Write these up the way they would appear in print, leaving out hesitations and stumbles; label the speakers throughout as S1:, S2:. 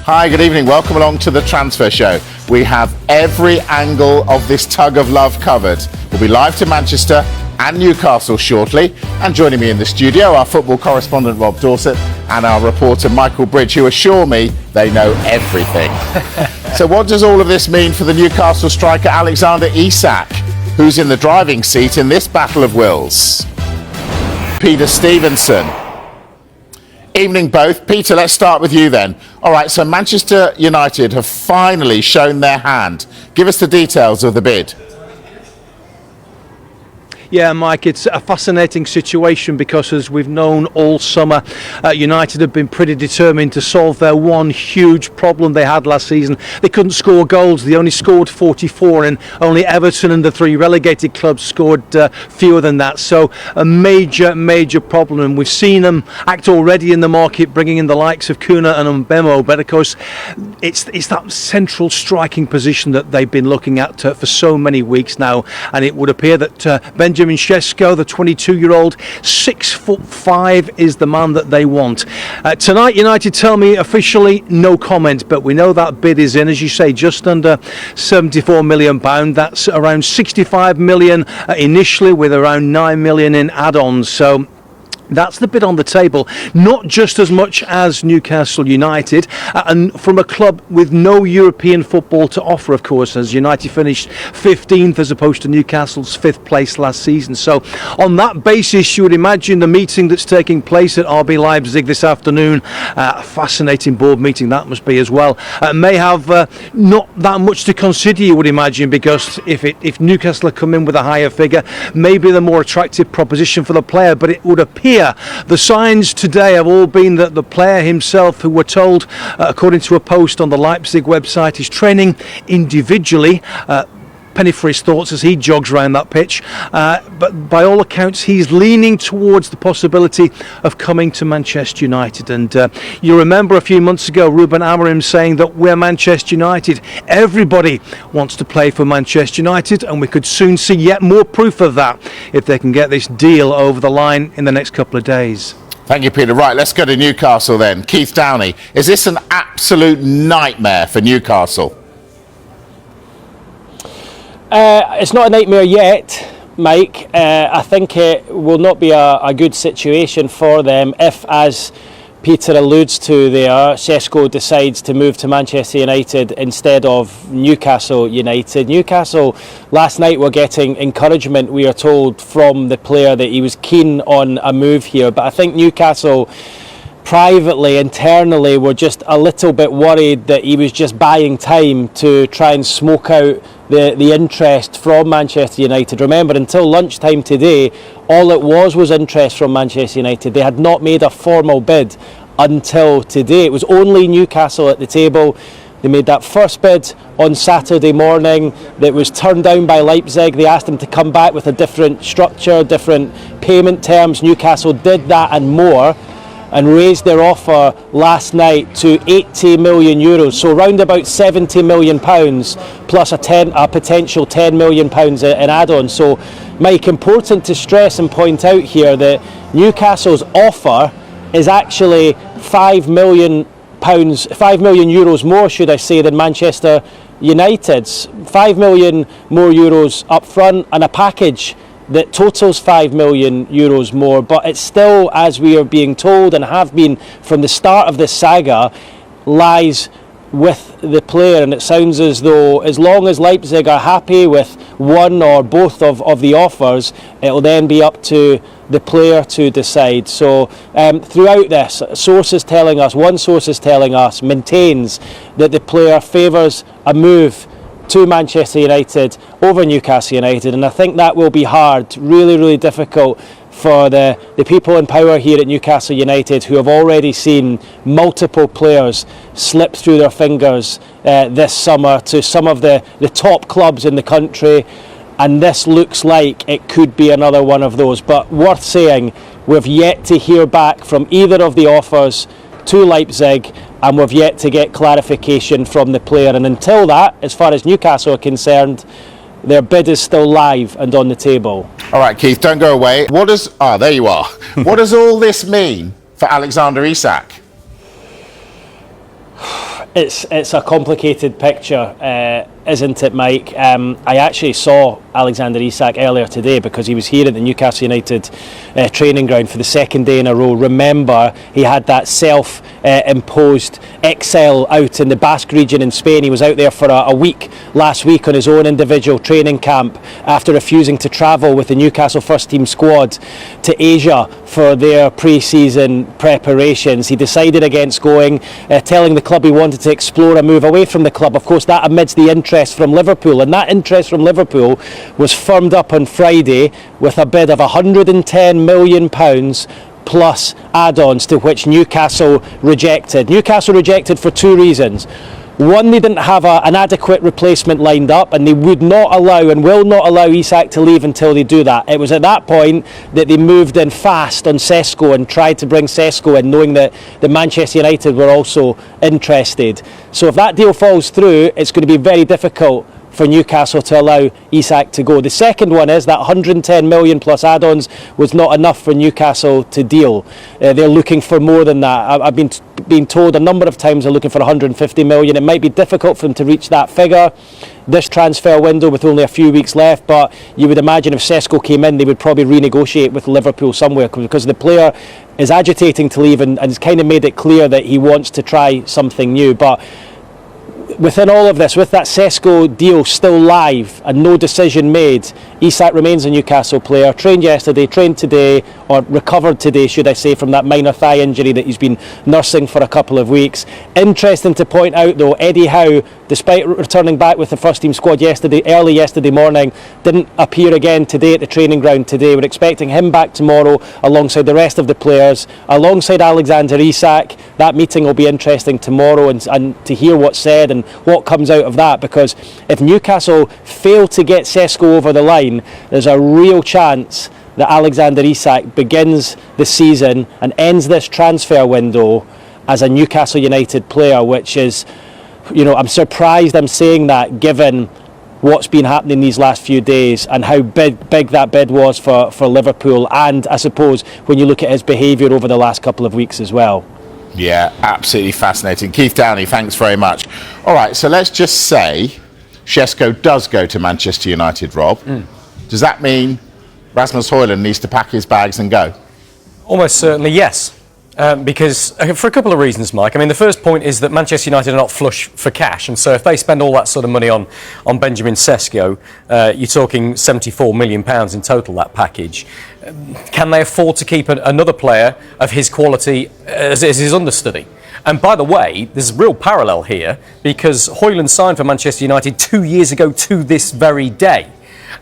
S1: Hi, good evening. Welcome along to the Transfer Show. We have every angle of this tug of love covered. We'll be live to Manchester and Newcastle shortly. And joining me in the studio, our football correspondent Rob Dorset and our reporter Michael Bridge, who assure me they know everything. So what does all of this mean for the Newcastle striker Alexander Isak, who's in the driving seat in this battle of wills? Peter Stevenson. Evening both. Peter, let's start with you then. All right, so Manchester United have finally shown their hand. Give us the details of the bid.
S2: Yeah, Mike, it's a fascinating situation because, as we've known all summer, United have been pretty determined to solve their one huge problem they had last season. They couldn't score goals. They only scored 44, and only Everton and the three relegated clubs scored fewer than that. So a major problem, and we've seen them act already in the market, bringing in the likes of Kuna and Mbemo. But of course, it's that central striking position that they've been looking at for so many weeks now, and it would appear that Benjamin Sesko, the 22-year-old, 6'5", is the man that they want. Tonight, United tell me officially no comment, but we know that bid is in, as you say, just under £74 million. That's around 65 million initially, with around 9 million in add-ons. So that's the bid on the table, not just as much as Newcastle United, and from a club with no European football to offer, of course, as United finished 15th as opposed to Newcastle's 5th place last season. So on that basis, you would imagine the meeting that's taking place at RB Leipzig this afternoon, a fascinating board meeting that must be as well, may have not that much to consider, you would imagine, because if Newcastle come in with a higher figure, maybe the more attractive proposition for the player. But it would appear the signs today have all been that the player himself, who we're told, according to a post on the Leipzig website, is training individually. Penny for his thoughts as he jogs around that pitch, but by all accounts he's leaning towards the possibility of coming to Manchester United. And you remember a few months ago Ruben Amorim saying that we're Manchester United, everybody wants to play for Manchester United, and we could soon see yet more proof of that if they can get this deal over the line in the next couple of days.
S1: Thank you, Peter. Right, let's go to Newcastle then. Keith Downey, is this an absolute nightmare for Newcastle?
S3: It's not a nightmare yet, Mike. I think it will not be a good situation for them if, as Peter alludes to there, Sesko decides to move to Manchester United instead of Newcastle United. Newcastle last night were getting encouragement, we are told, from the player that he was keen on a move here. But I think Newcastle privately, internally, were just a little bit worried that he was just buying time to try and smoke out the interest from Manchester United. Remember, until lunchtime today, all it was interest from Manchester United. They had not made a formal bid until today. It was only Newcastle at the table. They made that first bid on Saturday morning that was turned down by Leipzig. They asked them to come back with a different structure, different payment terms. Newcastle did that and more, and raised their offer last night to €80 million, so round about £70 million plus a potential £10 million in add-ons. So, Mike, important to stress and point out here that Newcastle's offer is actually €5 million more, should I say, than Manchester United's. €5 million more euros up front, and a package that totals €5 million more, but it's still, as we are being told and have been from the start of this saga, lies with the player. And it sounds as though as long as Leipzig are happy with one or both of the offers, it'll then be up to the player to decide. So throughout this, one source is telling us, maintains that the player favours a move to Manchester United over Newcastle United, and I think that will be hard, really difficult for the people in power here at Newcastle United, who have already seen multiple players slip through their fingers this summer to some of the top clubs in the country, and this looks like it could be another one of those. But worth saying, we've yet to hear back from either of the offers to Leipzig, and we've yet to get clarification from the player. And until that, as far as Newcastle are concerned, their bid is still live and on the table.
S1: All right, Keith, don't go away. There you are. What does all this mean for Alexander Isak?
S3: It's a complicated picture, isn't it, Mike? I actually saw Alexander Isak earlier today because he was here at the Newcastle United training ground for the second day in a row. Remember, he had that self-imposed exile out in the Basque region in Spain. He was out there for a week last week on his own individual training camp after refusing to travel with the Newcastle first team squad to Asia for their pre-season preparations. He decided against going, telling the club he wanted to explore a move away from the club. Of course, that amidst the interest from Liverpool, and that interest from Liverpool was firmed up on Friday with a bid of £110 million plus add-ons, to which Newcastle rejected. Newcastle rejected for two reasons. One, they didn't have an adequate replacement lined up, and they would not allow and will not allow Isak to leave until they do that. It was at that point that they moved in fast on Sesko and tried to bring Sesko in, knowing that the Manchester United were also interested. So if that deal falls through, it's going to be very difficult for Newcastle to allow Isak to go. The second one is that 110 million plus add-ons was not enough for Newcastle to deal. They're looking for more than that. I've been told a number of times they're looking for 150 million. It might be difficult for them to reach that figure this transfer window with only a few weeks left, but you would imagine if Sesko came in, they would probably renegotiate with Liverpool somewhere, because the player is agitating to leave and has kind of made it clear that he wants to try something new. But within all of this, with that Sesko deal still live and no decision made, Isak remains a Newcastle player. Trained yesterday, trained today, or recovered today, should I say, from that minor thigh injury that he's been nursing for a couple of weeks. Interesting to point out, though, Eddie Howe, despite returning back with the first team squad early yesterday morning, didn't appear again today at the training ground today. We're expecting him back tomorrow alongside the rest of the players, alongside Alexander Isak. That meeting will be interesting tomorrow, and to hear what's said and what comes out of that, because if Newcastle fail to get Sesko over the line, there's a real chance that Alexander Isak begins the season and ends this transfer window as a Newcastle United player, which is, I'm surprised I'm saying that given what's been happening these last few days and how big that bid was for Liverpool, and I suppose when you look at his behaviour over the last couple of weeks as well.
S1: Yeah, absolutely fascinating. Keith Downey, thanks very much. All right, so let's just say Sesko does go to Manchester United, Rob. Does that mean Rasmus Hojlund needs to pack his bags and go?
S4: Almost certainly, yes. Because for a couple of reasons, Mike. I mean, the first point is that Manchester United are not flush for cash, and so if they spend all that sort of money on Benjamin Sesko, you're talking £74 million in total, that package. Can they afford to keep another player of his quality as his understudy? And by the way, there's a real parallel here, because Hojlund signed for Manchester United 2 years ago to this very day.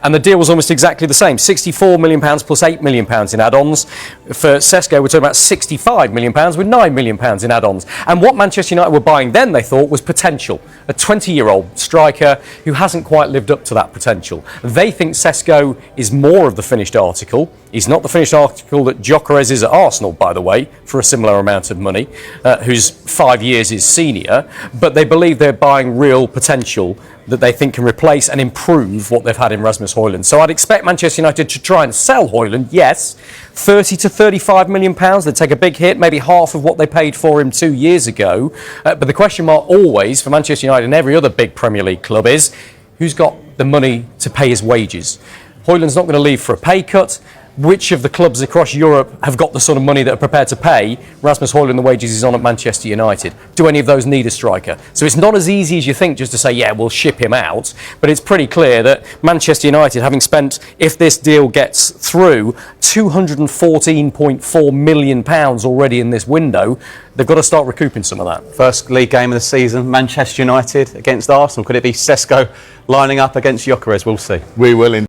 S4: And the deal was almost exactly the same. £64 million plus £8 million in add-ons. For Sesko, we're talking about £65 million with £9 million in add-ons. And what Manchester United were buying then, they thought, was potential. A 20-year-old striker who hasn't quite lived up to that potential. They think Sesko is more of the finished article. He's not the finished article that Gyökeres is at Arsenal, by the way, for a similar amount of money, who's 5 years his senior. But they believe they're buying real potential that they think can replace and improve what they've had in Rasmus Hojlund. So I'd expect Manchester United to try and sell Hojlund, yes, 30 to 35 million pounds. They'd take a big hit, maybe half of what they paid for him 2 years ago. But the question mark always for Manchester United and every other big Premier League club is, who's got the money to pay his wages? Hojlund's not going to leave for a pay cut. Which of the clubs across Europe have got the sort of money that are prepared to pay Rasmus Hojlund the wages he's on at Manchester United? Do any of those need a striker? So it's not as easy as you think just to say, yeah, we'll ship him out. But it's pretty clear that Manchester United, having spent, if this deal gets through, £214.4 million already in this window, they've got to start recouping some of that.
S5: First league game of the season, Manchester United against Arsenal. Could it be Sesko lining up against Gyökeres? We'll see.
S1: We will indeed.